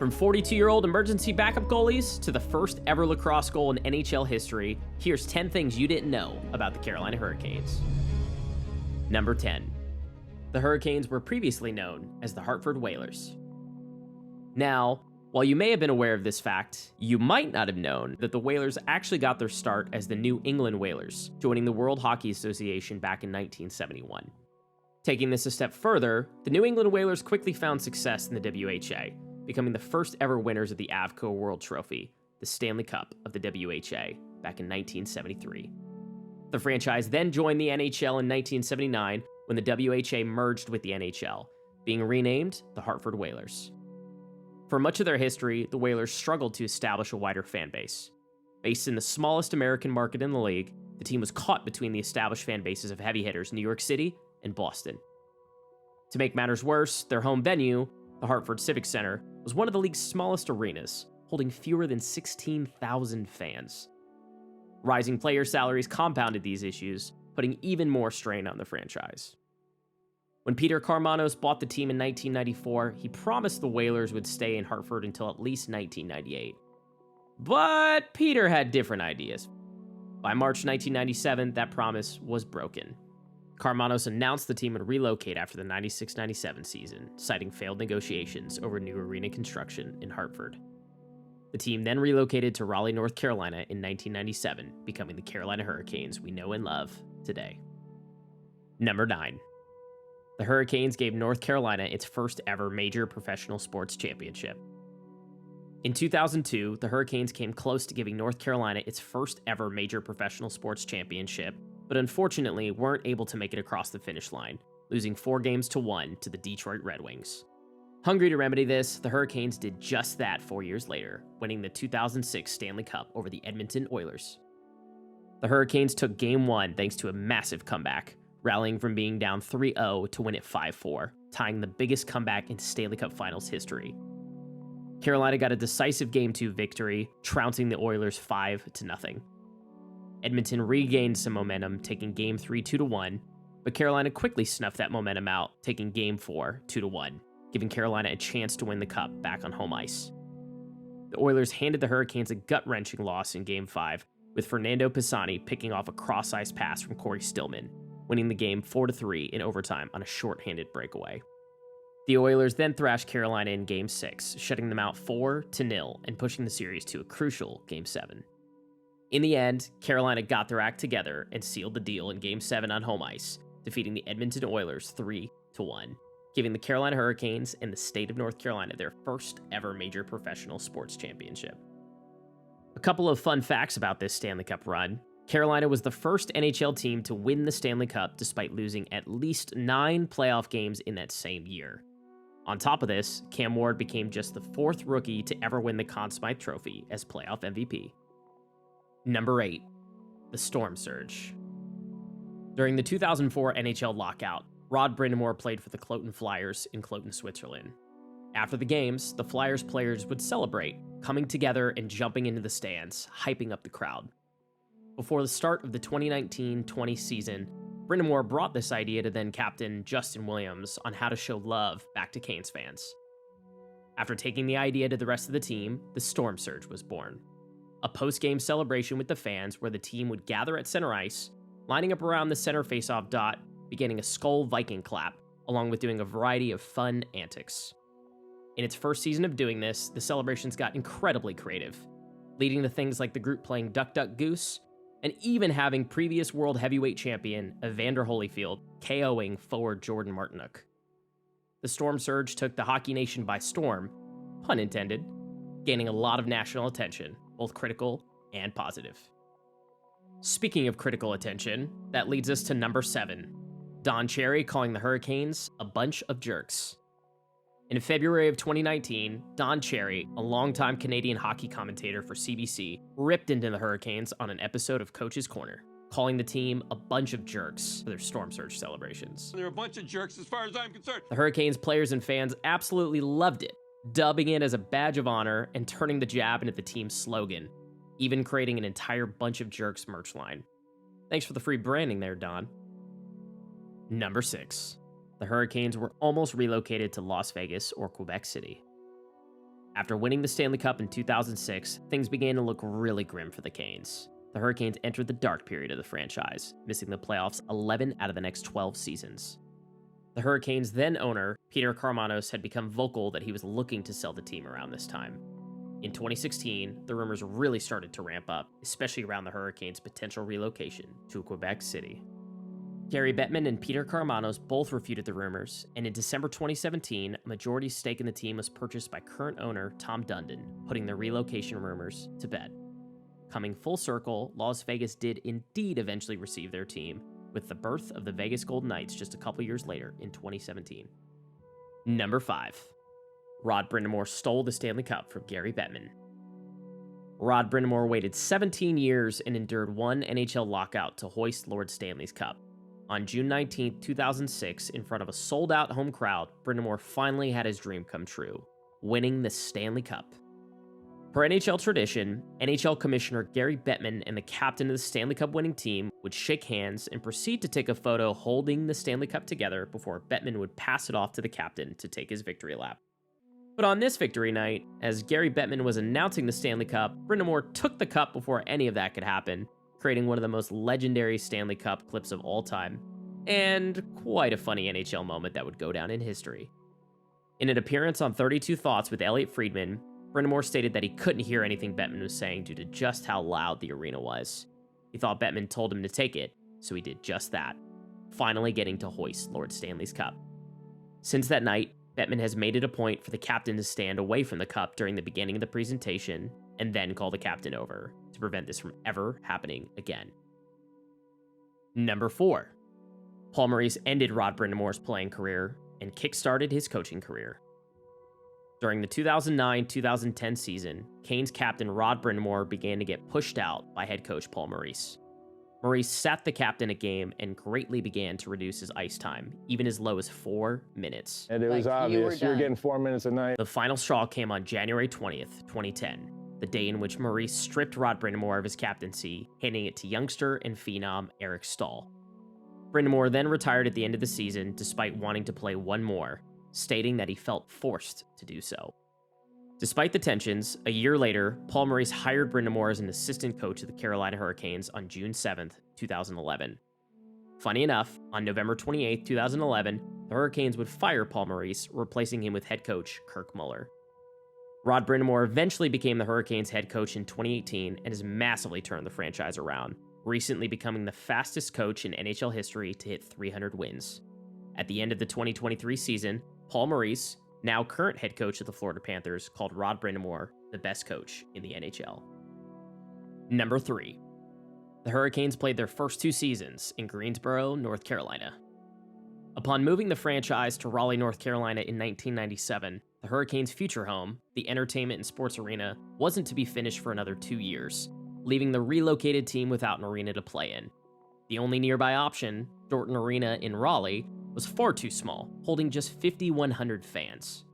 From 42-year-old emergency backup goalies to the first ever lacrosse goal in NHL history, here's 10 things you didn't know about the Carolina Hurricanes. Number 10. The Hurricanes were previously known as the Hartford Whalers. Now, while you may have been aware of this fact, you might not have known that the Whalers actually got their start as the New England Whalers, joining the World Hockey Association back in 1971. Taking this a step further, the New England Whalers quickly found success in the WHA, becoming the first ever winners of the Avco World Trophy, the Stanley Cup of the WHA, back in 1973. The franchise then joined the NHL in 1979 when the WHA merged with the NHL, being renamed the Hartford Whalers. For much of their history, the Whalers struggled to establish a wider fan base. Based in the smallest American market in the league, the team was caught between the established fan bases of heavy hitters New York City and Boston. To make matters worse, their home venue, the Hartford Civic Center, was one of the league's smallest arenas, holding fewer than 16,000 fans. Rising player salaries compounded these issues, putting even more strain on the franchise. When Peter Karmanos bought the team in 1994, he promised the Whalers would stay in Hartford until at least 1998. But Peter had different ideas. By March 1997, that promise was broken. Karmanos announced the team would relocate after the 96-97 season, citing failed negotiations over new arena construction in Hartford. The team then relocated to Raleigh, North Carolina in 1997, becoming the Carolina Hurricanes we know and love today. Number 9. The Hurricanes gave North Carolina its first ever major professional sports championship. In 2002, the Hurricanes came close to giving North Carolina its first ever major professional sports championship, but unfortunately weren't able to make it across the finish line, losing 4-1 to the Detroit Red Wings. Hungry to remedy this, the Hurricanes did just that 4 years later, winning the 2006 Stanley Cup over the Edmonton Oilers. The Hurricanes took Game 1 thanks to a massive comeback, rallying from being down 3-0 to win it 5-4, tying the biggest comeback in Stanley Cup Finals history. Carolina got a decisive Game 2 victory, trouncing the Oilers 5-0. Edmonton regained some momentum, taking Game 3 2-1, but Carolina quickly snuffed that momentum out, taking Game 4 2-1, giving Carolina a chance to win the cup back on home ice. The Oilers handed the Hurricanes a gut-wrenching loss in Game 5, with Fernando Pisani picking off a cross-ice pass from Corey Stillman, winning the game 4-3 in overtime on a shorthanded breakaway. The Oilers then thrashed Carolina in Game 6, shutting them out 4-0 and pushing the series to a crucial Game 7. In the end, Carolina got their act together and sealed the deal in Game 7 on home ice, defeating the Edmonton Oilers 3-1, giving the Carolina Hurricanes and the state of North Carolina their first ever major professional sports championship. A couple of fun facts about this Stanley Cup run. Carolina was the first NHL team to win the Stanley Cup despite losing at least 9 playoff games in that same year. On top of this, Cam Ward became just the 4th rookie to ever win the Conn Smythe Trophy as playoff MVP. Number 8. The Storm Surge. During the 2004 NHL lockout, Rod Brind'Amour played for the Cloton Flyers in Cloton, Switzerland. After the games, the Flyers players would celebrate, coming together and jumping into the stands, hyping up the crowd. Before the start of the 2019-20 season, Brind'Amour brought this idea to then-captain Justin Williams on how to show love back to Canes fans. After taking the idea to the rest of the team, the Storm Surge was born. A post-game celebration with the fans where the team would gather at center ice, lining up around the center faceoff dot, beginning a Skull Viking clap, along with doing a variety of fun antics. In its first season of doing this, the celebrations got incredibly creative, leading to things like the group playing Duck Duck Goose, and even having previous world heavyweight champion Evander Holyfield KOing forward Jordan Martinook. The Storm Surge took the hockey nation by storm, pun intended, gaining a lot of national attention, both critical and positive. Speaking of critical attention, that leads us to number 7, Don Cherry calling the Hurricanes a bunch of jerks. In February of 2019, Don Cherry, a longtime Canadian hockey commentator for CBC, ripped into the Hurricanes on an episode of Coach's Corner, calling the team a bunch of jerks for their Storm Surge celebrations. They're a bunch of jerks as far as I'm concerned. The Hurricanes players and fans absolutely loved it, dubbing it as a badge of honor and turning the jab into the team's slogan, even creating an entire bunch of jerks merch line. Thanks for the free branding there, Don. Number 6. The Hurricanes were almost relocated to Las Vegas or Quebec City. After winning the Stanley Cup in 2006, things began to look really grim for the Canes. The Hurricanes entered the dark period of the franchise, missing the playoffs 11 out of the next 12 seasons. The Hurricanes' then owner, Peter Karmanos, had become vocal that he was looking to sell the team around this time. In 2016, the rumors really started to ramp up, especially around the Hurricanes' potential relocation to Quebec City. Gary Bettman and Peter Karmanos both refuted the rumors, and in December 2017, a majority stake in the team was purchased by current owner Tom Dundon, putting the relocation rumors to bed. Coming full circle, Las Vegas did indeed eventually receive their team, with the birth of the Vegas Golden Knights just a couple years later in 2017. Number 5. Rod Brind'Amour stole the Stanley Cup from Gary Bettman. Rod Brind'Amour waited 17 years and endured one NHL lockout to hoist Lord Stanley's Cup. On June 19, 2006, in front of a sold-out home crowd, Brind'Amour finally had his dream come true, winning the Stanley Cup. Per NHL tradition, NHL Commissioner Gary Bettman and the captain of the Stanley Cup winning team would shake hands and proceed to take a photo holding the Stanley Cup together before Bettman would pass it off to the captain to take his victory lap. But on this victory night, as Gary Bettman was announcing the Stanley Cup, Brind'Amour took the cup before any of that could happen, creating one of the most legendary Stanley Cup clips of all time, and quite a funny NHL moment that would go down in history. In an appearance on 32 Thoughts with Elliot Friedman, Brind'Amour stated that he couldn't hear anything Bettman was saying due to just how loud the arena was. He thought Bettman told him to take it, so he did just that, finally getting to hoist Lord Stanley's Cup. Since that night, Bettman has made it a point for the captain to stand away from the cup during the beginning of the presentation, and then call the captain over to prevent this from ever happening again. Number 4. Paul Maurice ended Rod Brind'Amour's playing career and kickstarted his coaching career. During the 2009-2010 season, Canes captain Rod Brind'Amour began to get pushed out by head coach Paul Maurice. Maurice sat the captain a game and greatly began to reduce his ice time, even as low as 4 minutes. And it was obvious. You were getting 4 minutes a night. The final straw came on January 20th, 2010, the day in which Maurice stripped Rod Brind'Amour of his captaincy, handing it to youngster and phenom Eric Stahl. Brind'Amour then retired at the end of the season despite wanting to play one more, stating that he felt forced to do so. Despite the tensions, a year later, Paul Maurice hired Brind'Amour as an assistant coach of the Carolina Hurricanes on June 7, 2011. Funny enough, on November 28, 2011, the Hurricanes would fire Paul Maurice, replacing him with head coach Kirk Muller. Rod Brind'Amour eventually became the Hurricanes head coach in 2018 and has massively turned the franchise around, recently becoming the fastest coach in NHL history to hit 300 wins. At the end of the 2023 season, Paul Maurice, now current head coach of the Florida Panthers, called Rod Brind'Amour the best coach in the NHL. Number 3. The Hurricanes played their first 2 seasons in Greensboro, North Carolina. Upon moving the franchise to Raleigh, North Carolina in 1997, the Hurricanes' future home, the Entertainment and Sports Arena, wasn't to be finished for another 2 years, leaving the relocated team without an arena to play in. The only nearby option, Dorton Arena in Raleigh, was far too small, holding just 5,100 fans.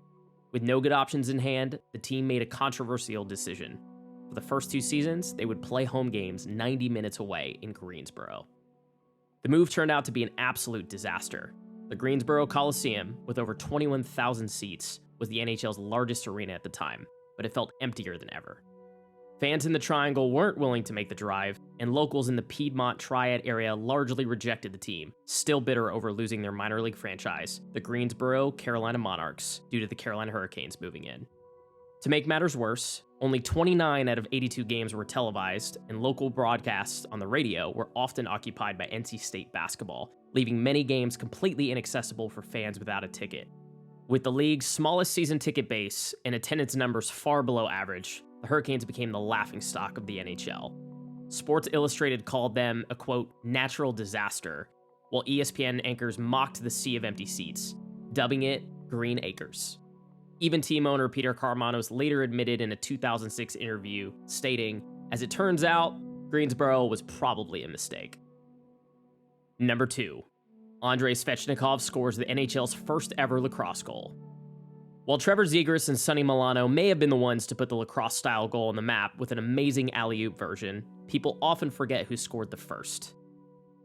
With no good options in hand, the team made a controversial decision. For the first 2 seasons, they would play home games 90 minutes away in Greensboro. The move turned out to be an absolute disaster. The Greensboro Coliseum, with over 21,000 seats, was the NHL's largest arena at the time, but it felt emptier than ever. Fans in the Triangle weren't willing to make the drive, and locals in the Piedmont Triad area largely rejected the team, still bitter over losing their minor league franchise, the Greensboro Carolina Monarchs, due to the Carolina Hurricanes moving in. To make matters worse, only 29 out of 82 games were televised, and local broadcasts on the radio were often occupied by NC State basketball, leaving many games completely inaccessible for fans without a ticket. With the league's smallest season ticket base and attendance numbers far below average, the Hurricanes became the laughingstock of the NHL. Sports Illustrated called them a, quote, natural disaster, while ESPN anchors mocked the sea of empty seats, dubbing it Green Acres. Even team owner Peter Karmanos later admitted in a 2006 interview, stating, "As it turns out, Greensboro was probably a mistake." Number 2. Andrei Svechnikov scores the NHL's first ever lacrosse goal. While Trevor Zegras and Sonny Milano may have been the ones to put the lacrosse-style goal on the map with an amazing alley-oop version, people often forget who scored the first.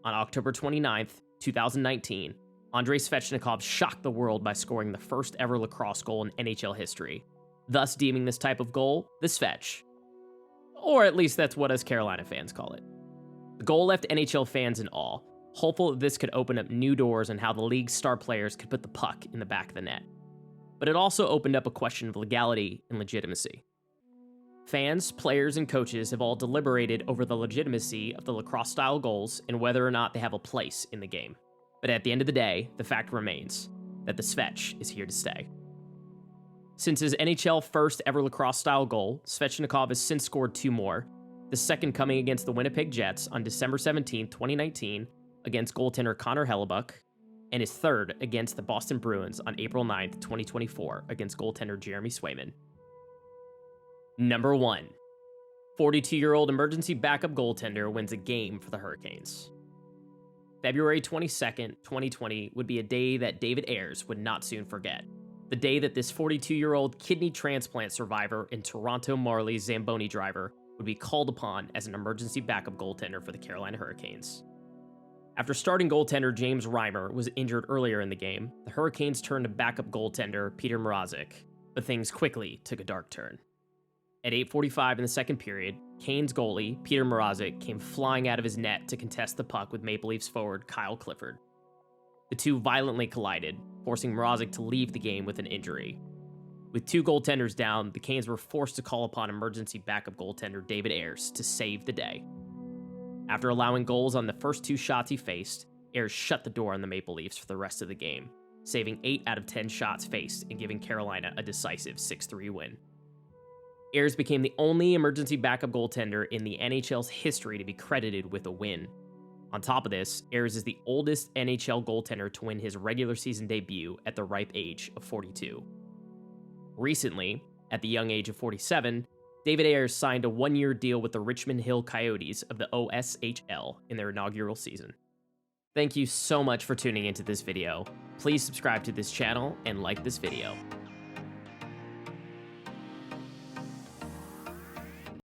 On October 29th, 2019, Andrei Svechnikov shocked the world by scoring the first ever lacrosse goal in NHL history, thus deeming this type of goal the Svetch. Or at least that's what us Carolina fans call it. The goal left NHL fans in awe, hopeful that this could open up new doors on how the league's star players could put the puck in the back of the net. But it also opened up a question of legality and legitimacy. Fans, players, and coaches have all deliberated over the legitimacy of the lacrosse-style goals and whether or not they have a place in the game. But at the end of the day, the fact remains that the Svetch is here to stay. Since his NHL first ever lacrosse-style goal, Svechnikov has since scored 2 more, the second coming against the Winnipeg Jets on December 17, 2019, against goaltender Connor Hellebuck, and his third against the Boston Bruins on April 9, 2024, against goaltender Jeremy Swayman. Number 1. 42-year-old emergency backup goaltender wins a game for the Hurricanes. February 22nd, 2020 would be a day that David Ayres would not soon forget. The day that this 42-year-old kidney transplant survivor and Toronto Marlies Zamboni driver would be called upon as an emergency backup goaltender for the Carolina Hurricanes. After starting goaltender James Reimer was injured earlier in the game, the Hurricanes turned to backup goaltender Peter Mrazek, but things quickly took a dark turn. At 8:45 in the second period, Canes goalie Peter Mrazek came flying out of his net to contest the puck with Maple Leafs forward Kyle Clifford. The two violently collided, forcing Mrazek to leave the game with an injury. With 2 goaltenders down, the Canes were forced to call upon emergency backup goaltender David Ayres to save the day. After allowing goals on the first 2 shots he faced, Ayres shut the door on the Maple Leafs for the rest of the game, saving 8 out of 10 shots faced and giving Carolina a decisive 6-3 win. Ayres became the only emergency backup goaltender in the NHL's history to be credited with a win. On top of this, Ayres is the oldest NHL goaltender to win his regular season debut at the ripe age of 42. Recently, at the young age of 47, David Ayres signed a 1-year deal with the Richmond Hill Coyotes of the OSHL in their inaugural season. Thank you so much for tuning into this video. Please subscribe to this channel and like this video.